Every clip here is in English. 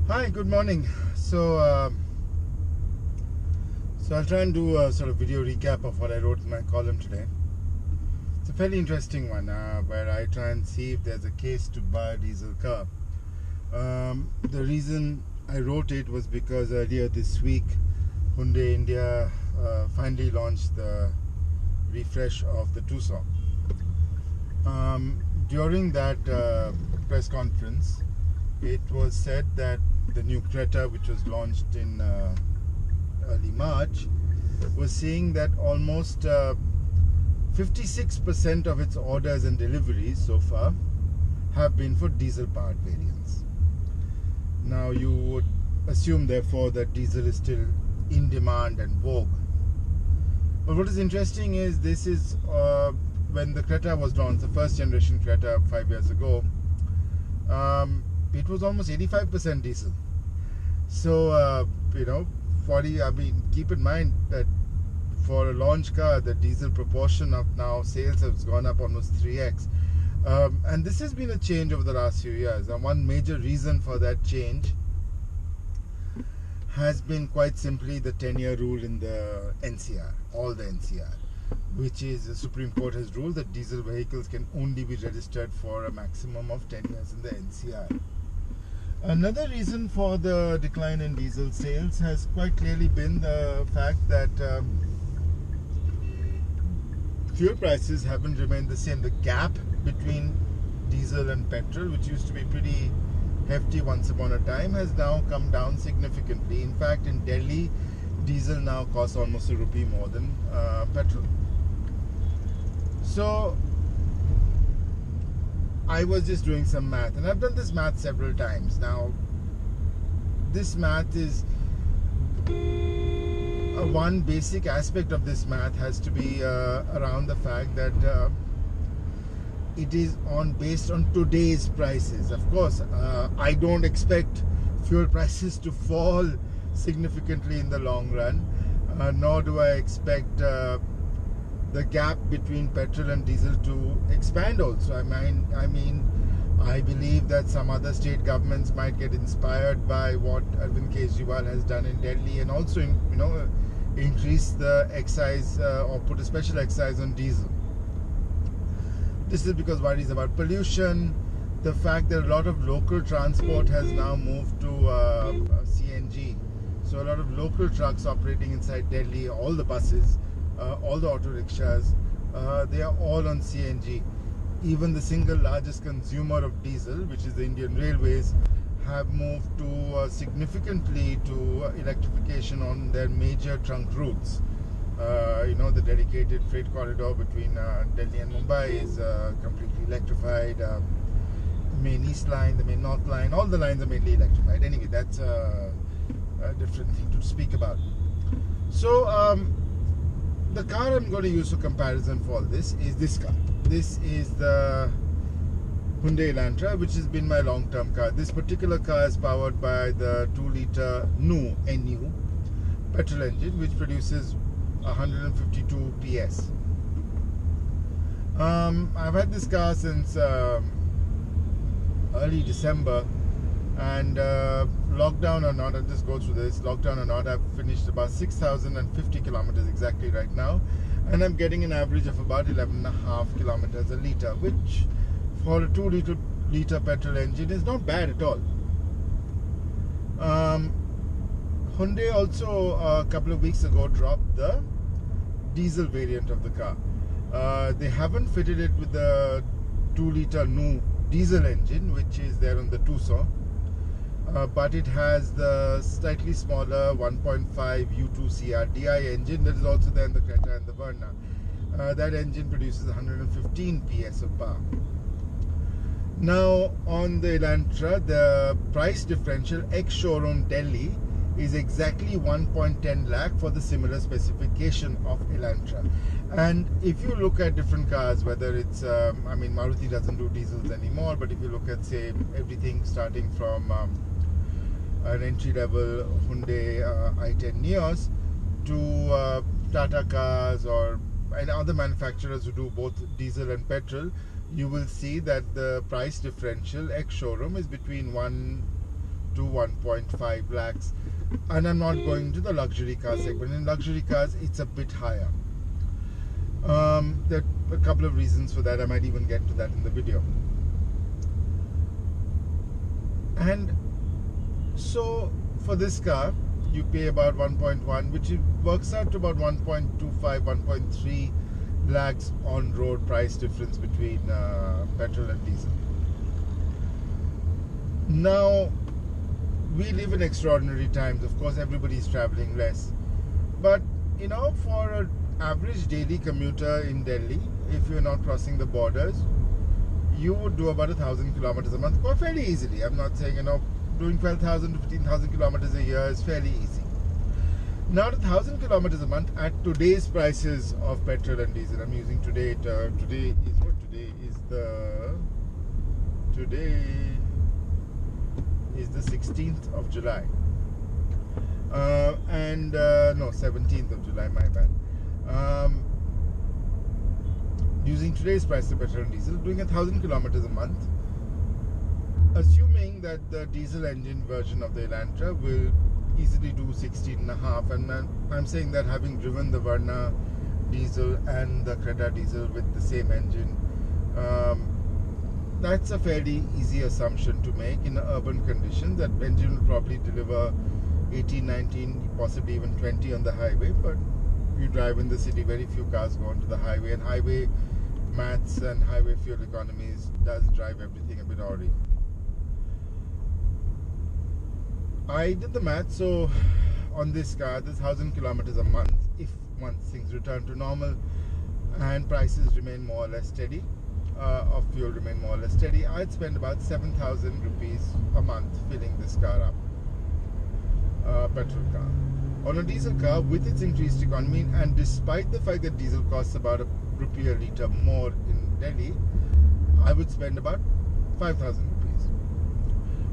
Hi, good morning. So I'll try and do a sort of video recap of what I wrote in my column today. It's a fairly interesting one where I try and see if there's a case to buy a diesel car. The reason I wrote it was because earlier this week Hyundai India finally launched the refresh of the Tucson. During that press conference, it was said that the new Creta, which was launched in early March, was seeing that almost 56% of its orders and deliveries so far have been for diesel-powered variants. Now, you would assume, therefore, that diesel is still in demand and vogue. But what is interesting is this is when the Creta was launched, the first generation Creta 5 years ago, it was almost 85% diesel. So, keep in mind that for a launch car, the diesel proportion of now sales has gone up almost 3x. And this has been a change over the last few years. And one major reason for that change has been quite simply the 10-year rule in the NCR, all the NCR, which is the Supreme Court has ruled that diesel vehicles can only be registered for a maximum of 10 years in the NCR. Another reason for the decline in diesel sales has quite clearly been the fact that fuel prices haven't remained the same. The gap between diesel and petrol, which used to be pretty hefty once upon a time, has now come down significantly. In fact, in Delhi, diesel now costs almost ₹1 more than petrol. So I was just doing some math, and I've done this math several times. Now, this math is one basic aspect of this math has to be around the fact that it is based on today's prices. Of course, I don't expect fuel prices to fall significantly in the long run, nor do I expect the gap between petrol and diesel to expand also. I believe that some other state governments might get inspired by what Arvind Kejriwal has done in Delhi, and also increase the excise or put a special excise on diesel. This is because worries about pollution, the fact that a lot of local transport has now moved to CNG. So a lot of local trucks operating inside Delhi, all the buses, all the auto rickshaws, they are all on CNG. Even the single largest consumer of diesel, which is the Indian Railways, have moved to significantly to electrification on their major trunk routes. The dedicated freight corridor between Delhi and Mumbai is completely electrified. The main East Line, the main North Line, all the lines are mainly electrified. Anyway, that's a different thing to speak about. So, the car I'm going to use for comparison for this is this car. This is the Hyundai Elantra, which has been my long-term car. This particular car is powered by the 2-liter NU petrol engine, which produces 152 PS. I've had this car since early December, and lockdown or not, I'll just go through this. Lockdown or not, I've finished about 6,050 kilometers exactly right now, and I'm getting an average of about 11.5 kilometers a liter, which for a 2-liter petrol engine is not bad at all. Hyundai also a couple of weeks ago dropped the diesel variant of the car. They haven't fitted it with the 2-liter NU diesel engine, which is there on the Tucson, but it has the slightly smaller 1.5 U2 CRDI engine that is also there in the Creta and the Verna. That engine produces 115 PS of power. Now, on the Elantra, the price differential ex-showroom Delhi is exactly 1.10 lakh for the similar specification of Elantra. And if you look at different cars, whether it's, Maruti doesn't do diesels anymore, but if you look at, say, everything starting from an entry-level Hyundai i10 Neos to Tata cars and other manufacturers who do both diesel and petrol, you will see that the price differential ex-showroom is between 1 to 1.5 lakhs, and I'm not going to the luxury car segment. In luxury cars, it's a bit higher. There are a couple of reasons for that. I might even get to that in the video. And so for this car, you pay about 1.1, which works out to about 1.25, 1.3 lakhs on road price difference between petrol and diesel. Now, we live in extraordinary times. Of course, everybody's traveling less. But, you know, for an average daily commuter in Delhi, if you're not crossing the borders, you would do about 1,000 kilometers a month quite fairly easily. I'm not saying, you know, doing 12,000 to 15,000 kilometers a year is fairly easy. Now, 1,000 kilometers a month at today's prices of petrol and diesel. I'm using today. Today is the 16th of July. 17th of July, my bad. Using today's price of petrol and diesel, doing 1,000 kilometers a month, assuming that the diesel engine version of the Elantra will easily do 16.5, and I'm saying that having driven the Verna diesel and the Creta diesel with the same engine, that's a fairly easy assumption to make in urban conditions. That engine will probably deliver 18, 19, possibly even 20 on the highway, but you drive in the city, very few cars go onto the highway, and highway maths and highway fuel economies does drive everything a bit awry. I did the math, so on this car, this 1,000 kilometers a month, if once things return to normal and prices remain more or less steady, of fuel remain more or less steady, I'd spend about 7,000 rupees a month filling this car up. Petrol car. On a diesel car, with its increased economy, and despite the fact that diesel costs about ₹1 a litre more in Delhi, I would spend about 5,000 rupees.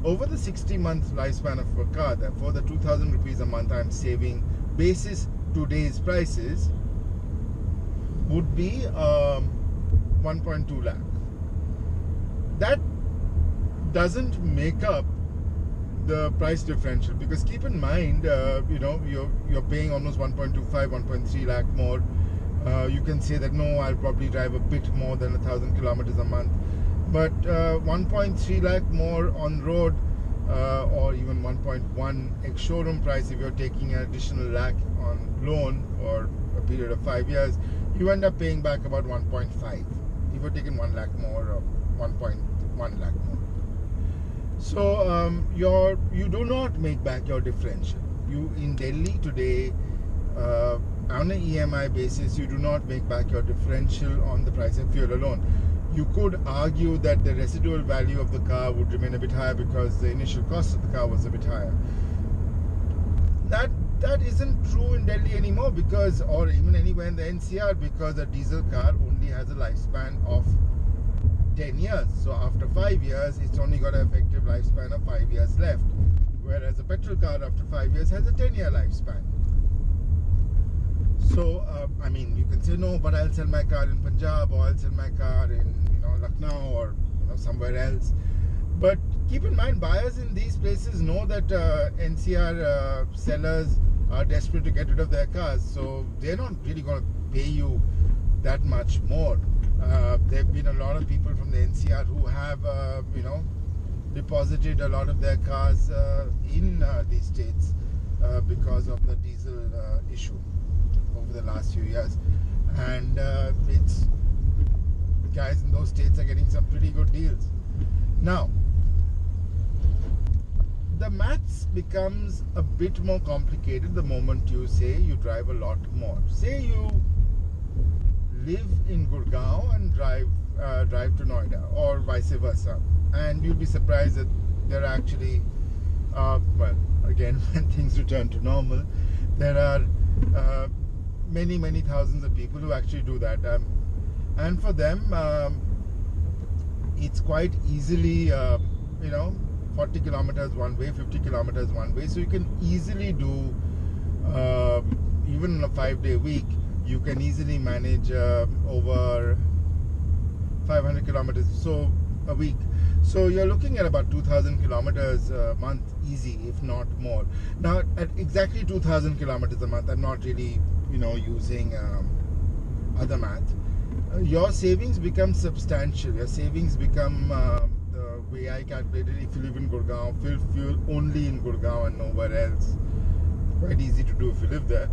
Over the 60-month lifespan of a car, therefore, the 2,000 rupees a month I'm saving, basis today's prices, would be 1.2 lakh. That doesn't make up the price differential, because keep in mind, you know, you're paying almost 1.25, 1.3 lakh more. You can say that no, I'll probably drive a bit more than 1,000 kilometers a month, but 1.3 lakh more on road, or even 1.1 ex-showroom price if you're taking an additional lakh on loan for a period of 5 years, you end up paying back about 1.5 if you're taking 1 lakh more or 1.1 lakh more. So you do not make back your differential. You in Delhi today, on an EMI basis, you do not make back your differential on the price of fuel alone. You could argue that the residual value of the car would remain a bit higher because the initial cost of the car was a bit higher. That isn't true in Delhi anymore, because, or even anywhere in the NCR, because a diesel car only has a lifespan of 10 years. So after 5 years, it's only got an effective lifespan of 5 years left. Whereas a petrol car after 5 years has a 10-year lifespan. So, I mean, you can say, no, but I'll sell my car in Punjab, or I'll sell my car in, Lucknow, or, somewhere else. But keep in mind, buyers in these places know that NCR sellers are desperate to get rid of their cars. So they're not really going to pay you that much more. There have been a lot of people from the NCR who have, deposited a lot of their cars in these states because of the diesel issue over the last few years. And it's guys in those states are getting some pretty good deals. Now, the maths becomes a bit more complicated the moment you say you drive a lot more. Say you live in Gurgaon and drive to Noida, or vice versa, and you'll be surprised that there are actually, again, when things return to normal, there are many thousands of people who actually do that, and for them, it's quite easily, 40 kilometers one way, 50 kilometers one way. So you can easily do, even in a 5-day week, you can easily manage over 500 kilometers a week. So you're looking at about 2,000 kilometers a month, easy, if not more. Now, at exactly 2,000 kilometers a month, I'm not really, using other math. Your savings become substantial. Your savings become, the way I calculated, if you live in Gurgaon, fill fuel only in Gurgaon and nowhere else. Quite easy to do if you live there.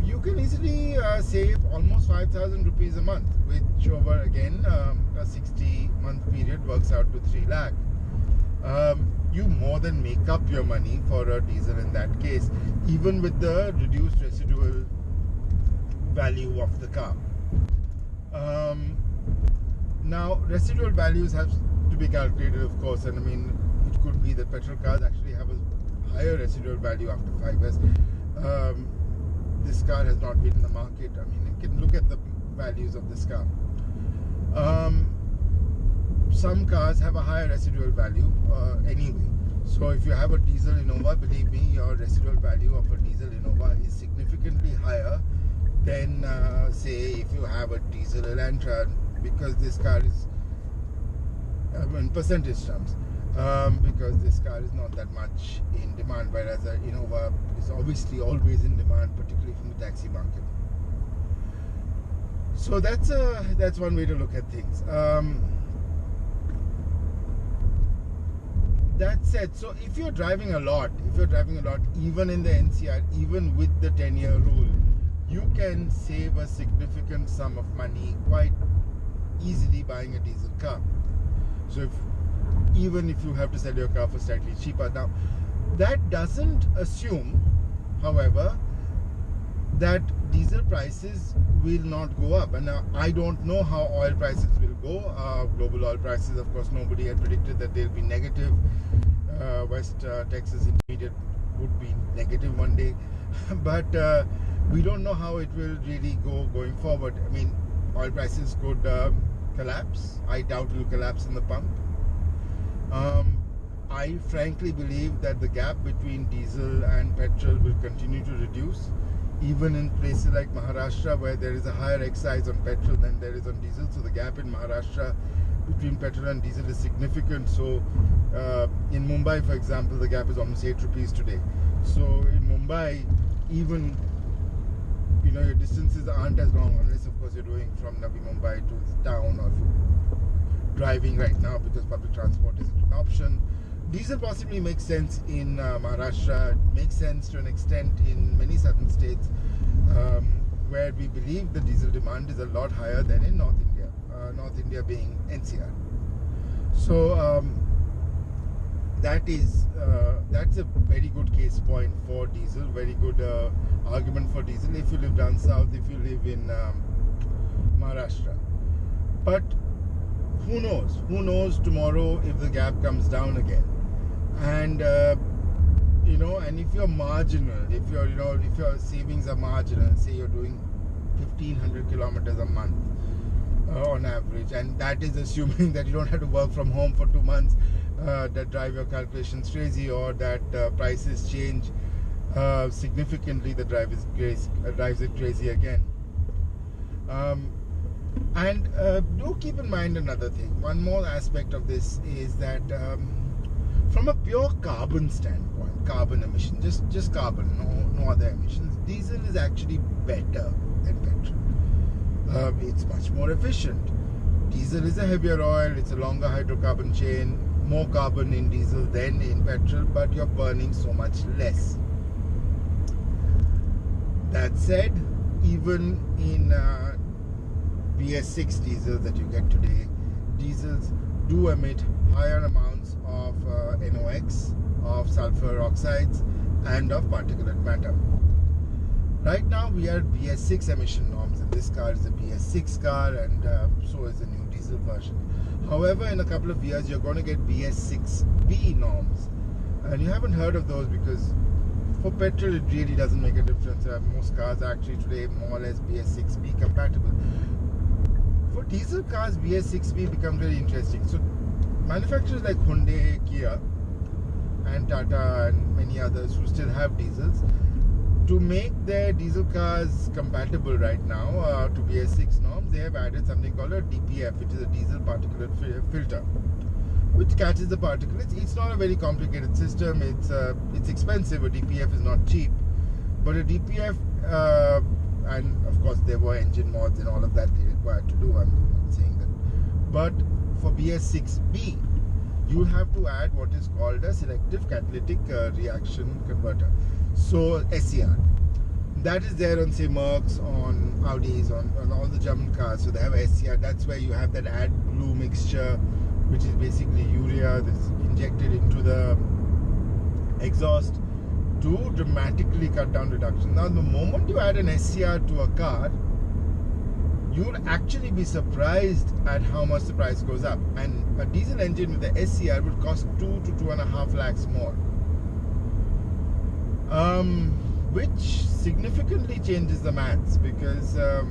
You can easily save almost 5,000 rupees a month, which over again a 60-month period works out to 3 lakh. You more than make up your money for a diesel in that case, even with the reduced residual value of the car. Now, residual values have to be calculated, of course, and I mean, it could be that petrol cars actually have a higher residual value after 5 years. This car has not been in the market. I mean, you can look at the values of this car. Some cars have a higher residual value anyway. So if you have a diesel Innova, believe me, your residual value of a diesel Innova is significantly higher than, say, if you have a diesel Elantra, because this car is, in percentage terms, because this car is not that much in demand, whereas a Innova is obviously always in demand, particularly from the taxi market. So that's one way to look at things. That said, so if you're driving a lot, even in the NCR, even with the 10-year rule, you can save a significant sum of money quite easily buying a diesel car. So even if you have to sell your car for slightly cheaper. Now, that doesn't assume, however, that diesel prices will not go up. And now, I don't know how oil prices will go. Global oil prices, of course, nobody had predicted that they'll be negative. West Texas Intermediate would be negative one day. But we don't know how it will really go going forward. I mean, oil prices could collapse. I doubt it will collapse in the pump. I frankly believe that the gap between diesel and petrol will continue to reduce, even in places like Maharashtra, where there is a higher excise on petrol than there is on diesel. So the gap in Maharashtra between petrol and diesel is significant. So in Mumbai, for example, the gap is almost 8 rupees today. So in Mumbai, even your distances aren't as long, unless of course you're doing from Navi Mumbai to town, or if you're driving right now because public transport isn't an option. Diesel possibly makes sense in Maharashtra. It makes sense to an extent in many southern states, where we believe the diesel demand is a lot higher than in North India. North India being NCR. So that's a very good case point for diesel. Very good argument for diesel if you live down south, if you live in Maharashtra. But who knows? Who knows tomorrow if the gap comes down again? And and if you're marginal, if your savings are marginal, say you're doing 1,500 kilometers a month on average, and that is assuming that you don't have to work from home for 2 months, that drive your calculations crazy, or that prices change significantly, that drives it crazy again. And do keep in mind another thing. One more aspect of this is that from a pure carbon standpoint, carbon emission, just carbon, no other emissions, diesel is actually better than petrol. It's much more efficient. Diesel is a heavier oil, it's a longer hydrocarbon chain, more carbon in diesel than in petrol, but you're burning so much less. That said, even in Bs6 diesels that you get today, diesels do emit higher amounts of NOx, of sulfur oxides, and of particulate matter. Right now we are Bs6 emission norms, and this car is a Bs6 car, and so is the new diesel version. However, in a couple of years you're going to get Bs6B norms, and you haven't heard of those because for petrol it really doesn't make a difference. Most cars are actually today more or less Bs6B compatible. For diesel cars, Bs6B becomes very interesting. So manufacturers like Hyundai, Kia, and Tata, and many others who still have diesels, to make their diesel cars compatible right now to Bs6 norms, they have added something called a DPF, which is a diesel particulate filter. which catches the particles. It's not a very complicated system. It's expensive. A DPF is not cheap, but a DPF, and of course there were engine mods and all of that they required to do. I'm not saying that, but for Bs6B, you have to add what is called a selective catalytic reaction converter. So SCR. That is there on, say, Mercs, on Audis, on all the German cars. So they have SCR. That's where you have that AdBlue mixture, which is basically urea that's injected into the exhaust to dramatically cut down reduction. Now, the moment you add an SCR to a car, you'll actually be surprised at how much the price goes up. And a diesel engine with the SCR would cost 2 to 2.5 lakhs more. Which significantly changes the maths, because I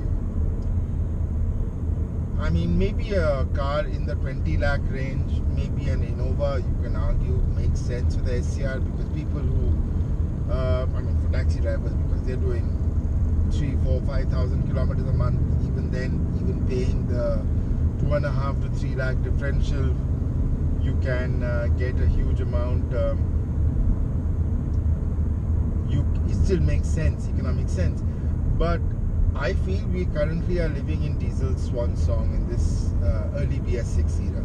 mean, maybe a car in the 20 lakh range, maybe an Innova, you can argue makes sense with the SCR, because people who I mean, for taxi drivers, because they're doing 3, 4, 5,000 kilometers a month, even then, even paying the 2.5 to 3 lakh differential, you can get a huge amount. It still makes sense, economic sense. But I feel we currently are living in diesel's swan song in this early BS6 era,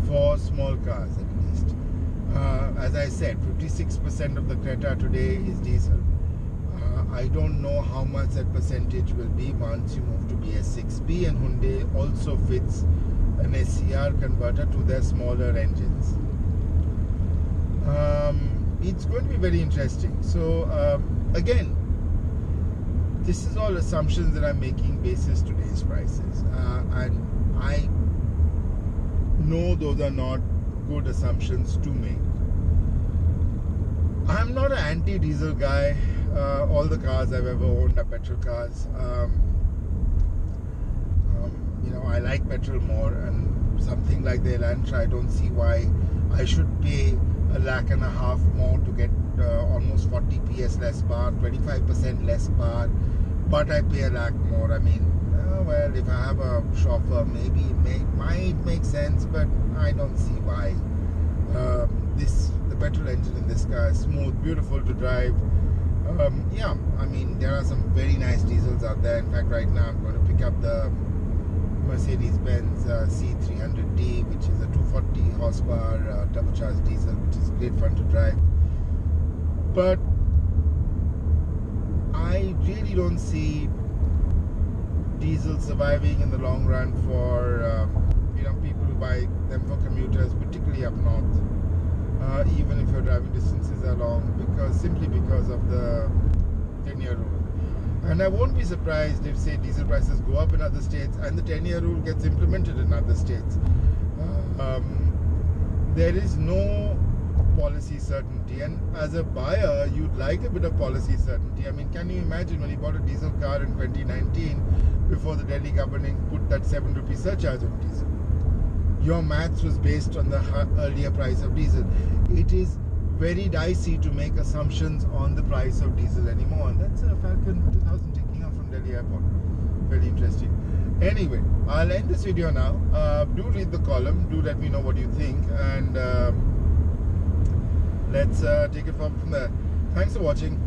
for small cars at least. As I said, 56% of the Creta today is diesel. I don't know how much that percentage will be once you move to Bs6B, and Hyundai also fits an SCR converter to their smaller engines. It's going to be very interesting. So again, this is all assumptions that I'm making basis today's prices, and I know those are not good assumptions to make. I'm not an anti-diesel guy. All the cars I've ever owned are petrol cars. You know, I like petrol more, and something like the Elantra, I don't see why I should pay 1.5 lakh more to get almost 40 PS less power, 25% less power, but I pay 1 lakh more. I mean, well, if I have a chauffeur, maybe it might make sense, but I don't see why. The petrol engine in this car is smooth, beautiful to drive. Yeah, I mean, there are some very nice diesels out there. In fact, right now I'm going to pick up the Mercedes-Benz C300d, which is a 240 horsepower turbocharged diesel, which is great fun to drive. But I really don't see diesel surviving in the long run for you know, people who buy them for commuters, particularly up north. Even if your driving distances are long, simply because of the 10-year rule. And I won't be surprised if, say, diesel prices go up in other states and the 10-year rule gets implemented in other states. There is no policy certainty, and as a buyer, you'd like a bit of policy certainty. I mean, can you imagine when you bought a diesel car in 2019, before the Delhi government put that 7 rupee surcharge on diesel? Your maths was based on the earlier price of diesel. It is very dicey to make assumptions on the price of diesel anymore, and that's a Falcon 2000 taking off from Delhi airport. Very interesting. Anyway, I'll end this video now. Do read the column, do let me know what you think, and let's take it from there. Thanks for watching.